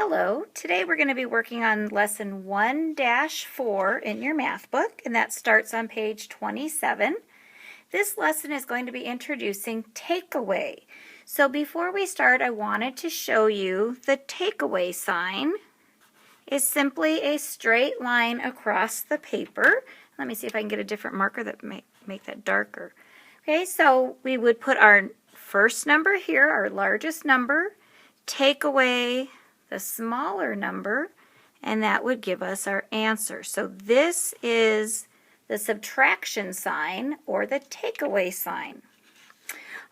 Hello, today we're going to be working on lesson 1-4 in your math book, and that starts on page 27. This lesson is going to be introducing takeaway. So before we start, I wanted to show you the takeaway sign is simply a straight line across the paper. Let me see if I can get a different marker that may make that darker. Okay, so we would put our first number here, our largest number, take away the smaller number, and that would give us our answer. So this is the subtraction sign or the takeaway sign.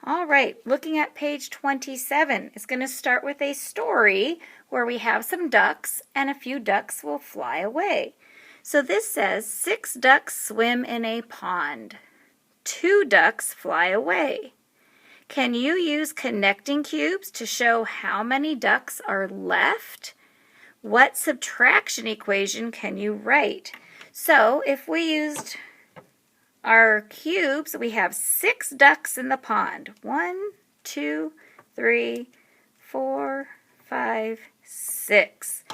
All right, looking at page 27, it's going to start with a story where we have some ducks and a few ducks will fly away. So this says 6 ducks swim in a pond. 2 ducks fly away. Can you use connecting cubes to show how many ducks are left? What subtraction equation can you write? So if we used our cubes, we have 6 ducks in the pond. 1, 2, 3, 4, 5, 6.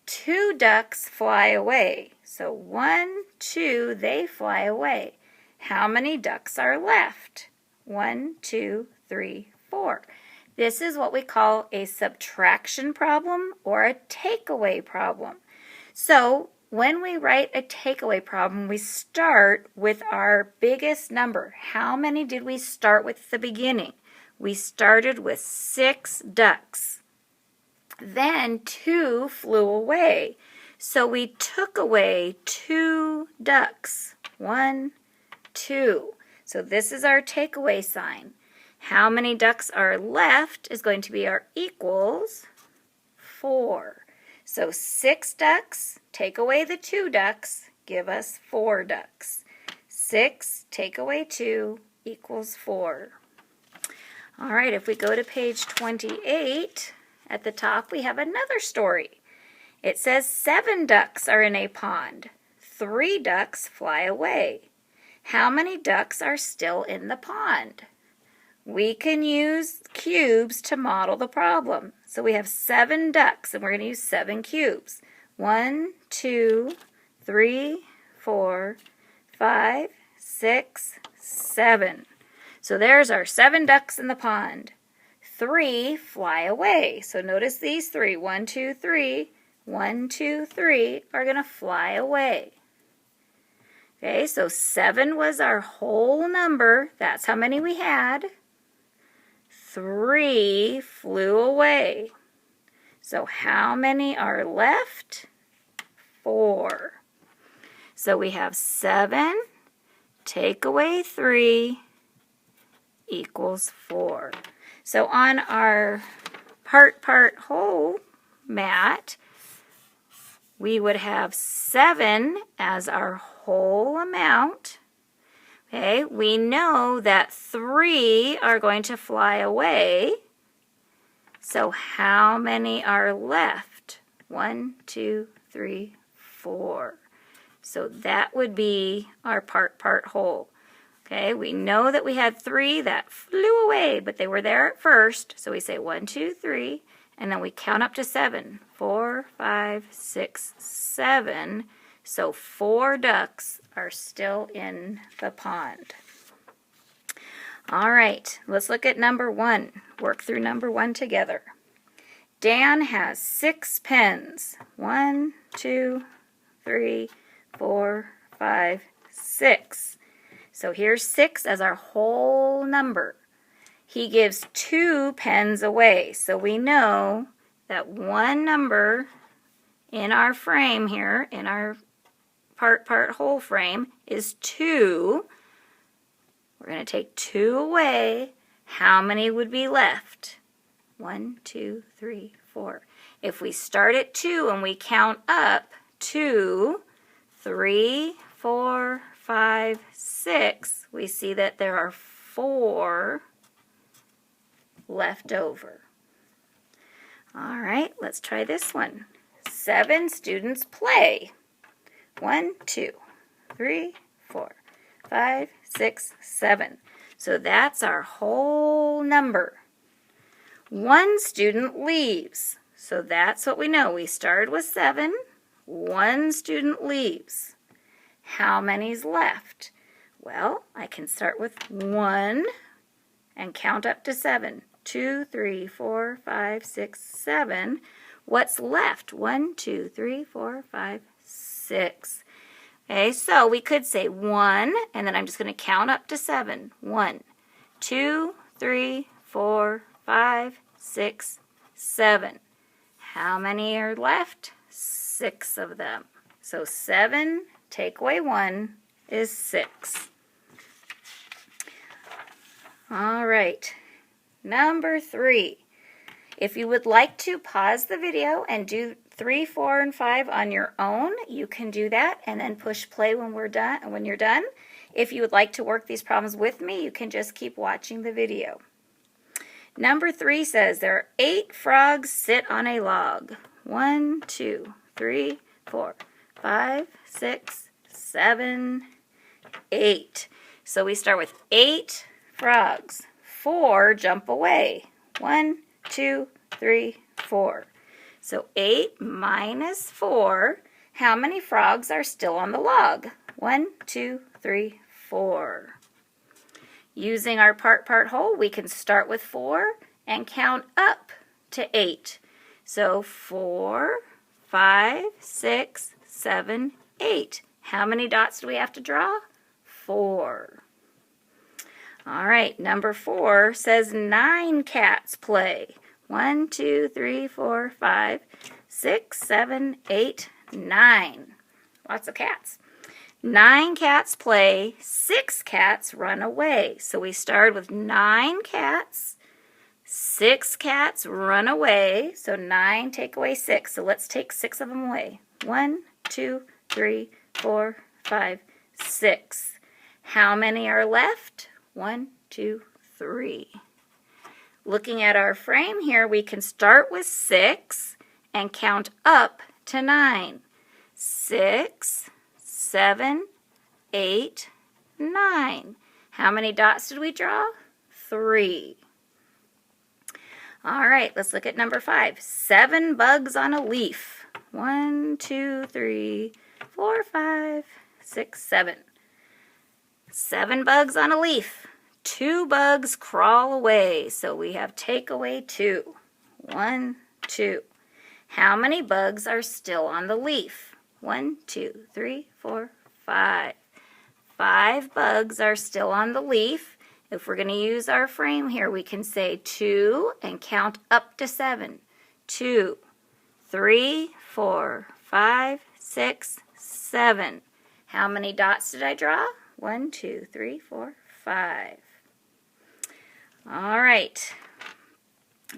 2 ducks fly away. So 1, 2, they fly away. How many ducks are left? 1, 2, 3, 4. This is what we call a subtraction problem or a takeaway problem. So when we write a takeaway problem, we start with our biggest number. How many did we start with at the beginning? We started with 6 ducks. Then 2 flew away. So we took away 2 ducks. 1, 2. So this is our takeaway sign. How many ducks are left is going to be our equals 4. So 6 ducks, take away the 2 ducks, give us 4 ducks. 6 take away 2 equals 4. All right, if we go to page 28, at the top we have another story. It says 7 ducks are in a pond. 3 ducks fly away. How many ducks are still in the pond? We can use cubes to model the problem. So we have 7 ducks, and we're going to use 7 cubes. 1, 2, 3, 4, 5, 6, 7. So there's our 7 ducks in the pond. 3 fly away. So notice these 3. 1, 2, 3. 1, 2, 3 are going to fly away. Okay, so 7 was our whole number. That's how many we had. 3 flew away. So how many are left? 4. So we have 7, take away 3, equals 4. So on our part-whole mat, we would have 7 as our whole amount. Okay, we know that 3 are going to fly away. So how many are left? 1, 2, 3, 4. So that would be our part whole. Okay, we know that we had 3 that flew away, but they were there at first. So we say 1, 2, 3, and then we count up to 7. 4, 5, 6, 7. So 4 ducks are still in the pond. All right, let's look at number 1. Work through number 1 together. Dan has 6 pens. 1, 2, 3, 4, 5, 6. So here's 6 as our whole number. He gives 2 pens away. So we know that one number in our frame here, in our part whole frame, is 2. We're going to take 2 away. How many would be left? 1, 2, 3, 4. If we start at 2 and we count up 2, 3, 4, 5, 6, we see that there are 4 left over. All right, let's try this one. 7 students play. 1, 2, 3, 4, 5, 6, 7. So that's our whole number. 1 student leaves. So that's what we know. We started with 7. 1 student leaves. How many's left? Well, I can start with 1 and count up to 7. 2, 3, 4, 5, 6, 7. What's left? 1, 2, 3, 4, 5, 6. Okay, so we could say 1, and then I'm just going to count up to 7. 1, 2, 3, 4, 5, 6, 7. How many are left? 6 of them. So 7 take away 1 is 6. All right, number 3. If you would like to pause the video and do 3, 4, and 5 on your own, you can do that and then push play when we're done. When you're done, if you would like to work these problems with me, you can just keep watching the video. Number 3 says there are 8 frogs sit on a log. 1, 2, 3, 4, 5, 6, 7, 8. So we start with 8 frogs. 4 jump away. 1, 2, 3, 4. So 8 minus 4. How many frogs are still on the log? 1, 2, 3, 4. Using our part whole, we can start with 4 and count up to 8. So 4, 5, 6, 7, 8. How many dots do we have to draw? 4. All right, number 4 says 9 cats play. 1, 2, 3, 4, 5, 6, 7, 8, 9. Lots of cats. 9 cats play, 6 cats run away. So we started with 9 cats, 6 cats run away. So 9 take away 6. So let's take 6 of them away. 1, 2, 3, 4, 5, 6. How many are left? 1, 2, 3. Looking at our frame here, we can start with 6 and count up to 9. 6, 7, 8, 9. How many dots did we draw? 3. All right, let's look at number 5. 7 bugs on a leaf. 1, 2, 3, 4, 5, 6, 7. 7 bugs on a leaf. 2 bugs crawl away. So we have take away 2. 1, 2. How many bugs are still on the leaf? 1, 2, 3, 4, 5. 5 bugs are still on the leaf. If we're going to use our frame here, we can say 2 and count up to 7. 2, 3, 4, 5, 6, 7. How many dots did I draw? 1, 2, 3, 4, 5. All right.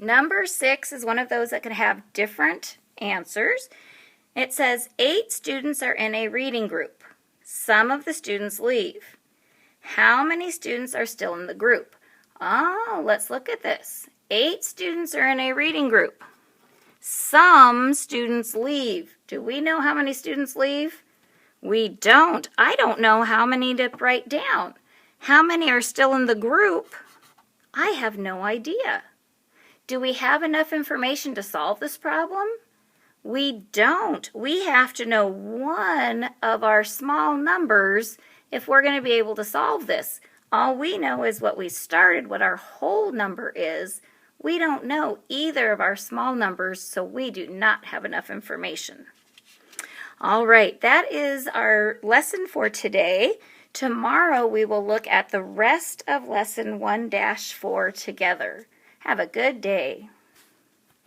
Number 6 is one of those that can have different answers. It says 8 students are in a reading group. Some of the students leave. How many students are still in the group? Oh, let's look at this. 8 students are in a reading group. Some students leave. Do we know how many students leave? We don't. I don't know how many to write down. How many are still in the group? I have no idea. Do we have enough information to solve this problem? We don't. We have to know one of our small numbers if we're going to be able to solve this. All we know is what we started, what our whole number is. We don't know either of our small numbers, so we do not have enough information. All right, that is our lesson for today. Tomorrow we will look at the rest of lesson 1-4 together. Have a good day.